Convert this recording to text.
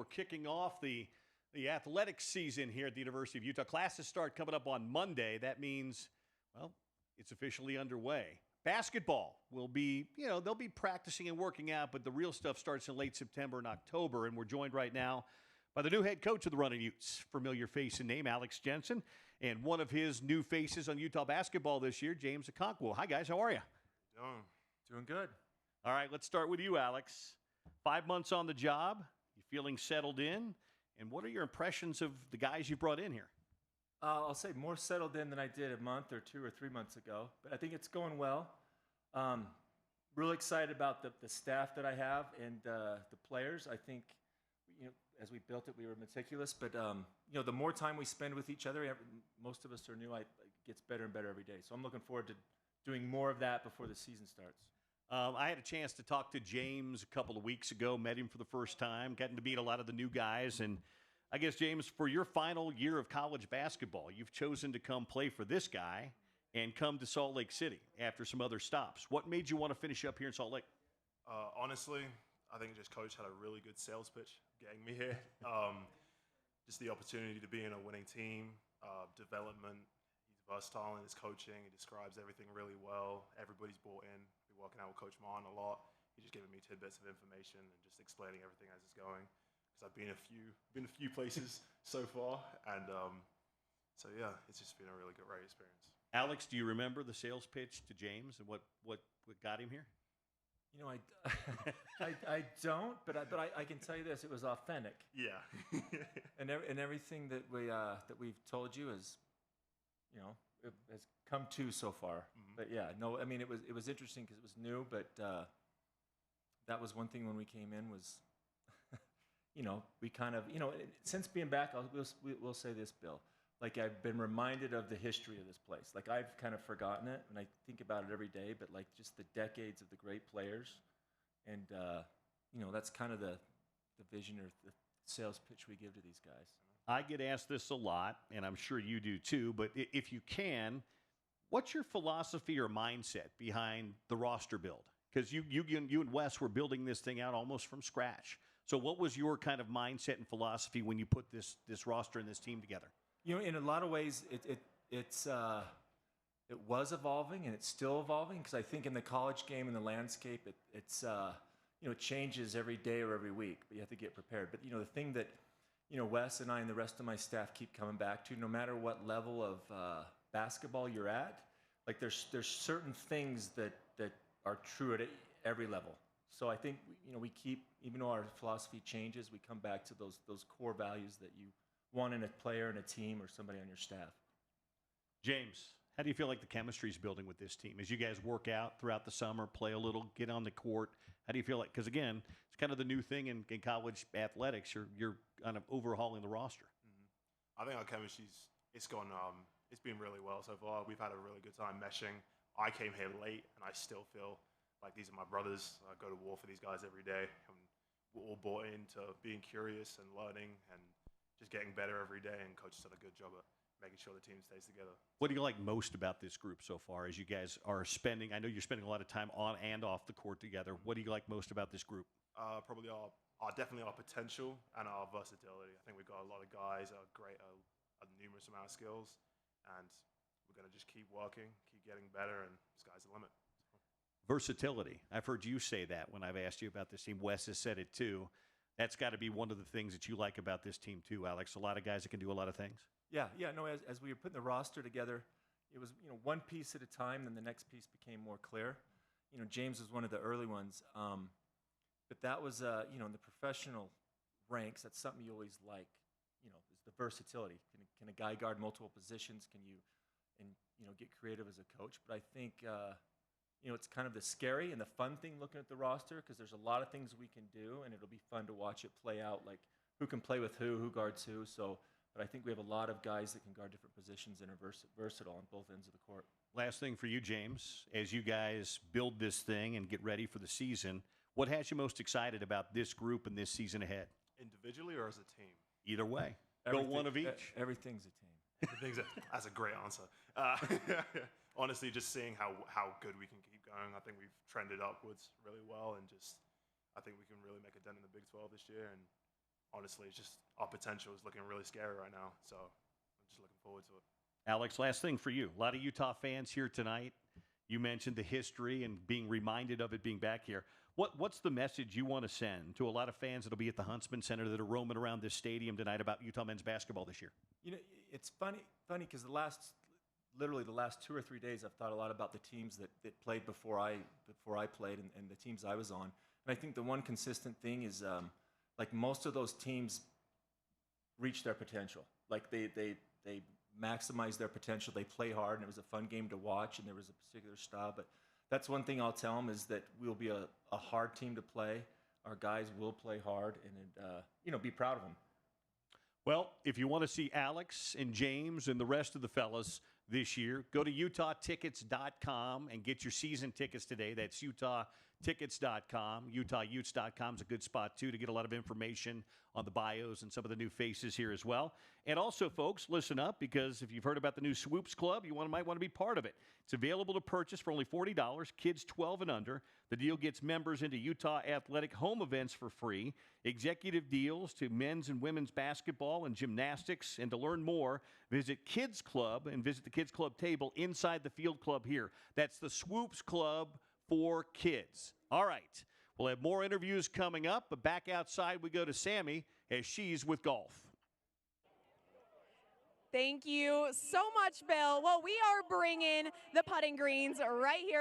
we're kicking off the athletics season here at the University of Utah. Classes start coming up on Monday. That means, well, it's officially underway. Basketball will be, they'll be practicing and working out, but the real stuff starts in late September and October. And we're joined right now by the new head coach of the Running Utes, familiar face and name, Alex Jensen, and one of his new faces on Utah basketball this year, James Okonkwo. Hi, guys. How are you? Doing good. All right, let's start with you, Alex. 5 months on the job. You feeling settled in? And what are your impressions of the guys you brought in here? I'll say more settled in than I did a month or 2 or 3 months ago, but I think it's going well. Really excited about the staff that I have and the players. I think, as we built it, we were meticulous, but the more time we spend with each other, most of us are new. It gets better and better every day. So I'm looking forward to doing more of that before the season starts. I had a chance to talk to James a couple of weeks ago, met him for the first time, gotten to meet a lot of the new guys. And I guess, James, for your final year of college basketball, you've chosen to come play for this guy and come to Salt Lake City after some other stops. What made you want to finish up here in Salt Lake? Honestly, I think just Coach had a really good sales pitch getting me here. Just the opportunity to be in a winning team, development. He's versatile in his coaching. He describes everything really well. Everybody's bought in. Been working out with Coach Martin a lot. He's just giving me tidbits of information and just explaining everything as it's going. Because I've been a few places so far, and so yeah, it's just been a really great experience. Alex, do you remember the sales pitch to James and what got him here? I don't, but I can tell you this: it was authentic. Yeah. and everything that we've told you is, it has come to so far. Mm-hmm. But yeah, no, I mean it was interesting because it was new, but that was one thing when we came in was, we kind of, since being back, we'll say this, Bill. Like, I've been reminded of the history of this place. Like, I've kind of forgotten it, and I think about it every day, but, like, just the decades of the great players. And, that's kind of the vision or the sales pitch we give to these guys. I get asked this a lot, and I'm sure you do too, but if you can, what's your philosophy or mindset behind the roster build? Because you and Wes were building this thing out almost from scratch. So what was your kind of mindset and philosophy when you put this roster and this team together? In a lot of ways, it was evolving and it's still evolving because I think in the college game and the landscape, it changes every day or every week, but you have to get prepared. But the thing that Wes and I and the rest of my staff keep coming back to, no matter what level of basketball you're at, like there's certain things that are true at every level. So I think we keep, even though our philosophy changes, we come back to those core values that you want in a player and a team or somebody on your staff. James, how do you feel like the chemistry is building with this team as you guys work out throughout the summer, play a little, get on the court? How do you feel like? Because again, it's kind of the new thing in college athletics. You're kind of overhauling the roster. Mm-hmm. I think our chemistry's it's been really well so far. We've had a really good time meshing. I came here late, and I still feel like these are my brothers. I go to war for these guys every day, and we're all bought into being curious and learning and just getting better every day, and Coach has done a good job at making sure the team stays together. What do you like most about this group so far as you guys are spending? I know you're spending a lot of time on and off the court together. What do you like most about this group? Probably definitely our potential and our versatility. I think we've got a lot of guys that are great, a numerous amount of skills, and we're going to just keep working, keep getting better, and sky's the limit. Versatility. I've heard you say that when I've asked you about this team. Wes has said it too. That's got to be one of the things that you like about this team too, Alex. A lot of guys that can do a lot of things. Yeah. No. As we were putting the roster together, it was one piece at a time. Then the next piece became more clear. James was one of the early ones, but that was in the professional ranks. That's something you always like. Is the versatility. Can a guy guard multiple positions? Can you get creative as a coach? But I think it's kind of the scary and the fun thing looking at the roster because there's a lot of things we can do, and it'll be fun to watch it play out, like who can play with who guards who. So, but I think we have a lot of guys that can guard different positions and are versatile on both ends of the court. Last thing for you, James, as you guys build this thing and get ready for the season, what has you most excited about this group and this season ahead? Individually or as a team? Either way. Go one of each. Everything's a team. That's a great answer. Honestly, just seeing how good we can keep going. I think we've trended upwards really well, and I think we can really make a dent in the Big 12 this year. And honestly, it's just our potential is looking really scary right now. So I'm just looking forward to it. Alex, last thing for you. A lot of Utah fans here tonight. You mentioned the history and being reminded of it being back here. What's the message you want to send to a lot of fans that'll be at the Huntsman Center that are roaming around this stadium tonight about Utah men's basketball this year? You know, it's funny because literally the last 2 or 3 days, I've thought a lot about the teams that played before I played and the teams I was on. And I think the one consistent thing is like most of those teams reach their potential. Like they maximize their potential. They play hard, and it was a fun game to watch, and there was a particular style. But that's one thing I'll tell them is that we'll be a hard team to play. Our guys will play hard, and be proud of them. Well, if you want to see Alex and James and the rest of the fellas this year, go to UtahTickets.com and get your season tickets today. That's UtahTickets.com. UtahUtes.com is a good spot, too, to get a lot of information on the bios and some of the new faces here as well. And also, folks, listen up, because if you've heard about the new Swoops Club, you might want to be part of it. It's available to purchase for only $40, kids 12 and under. The deal gets members into Utah athletic home events for free, executive deals to men's and women's basketball and gymnastics. And to learn more, visit Kids Club and visit the Kids Club table inside the Field Club here. That's the Swoops Club for kids. All right. We'll have more interviews coming up, but back outside we go to Sammy as she's with golf. Thank you so much, Bill. Well, we are bringing the putting greens right here.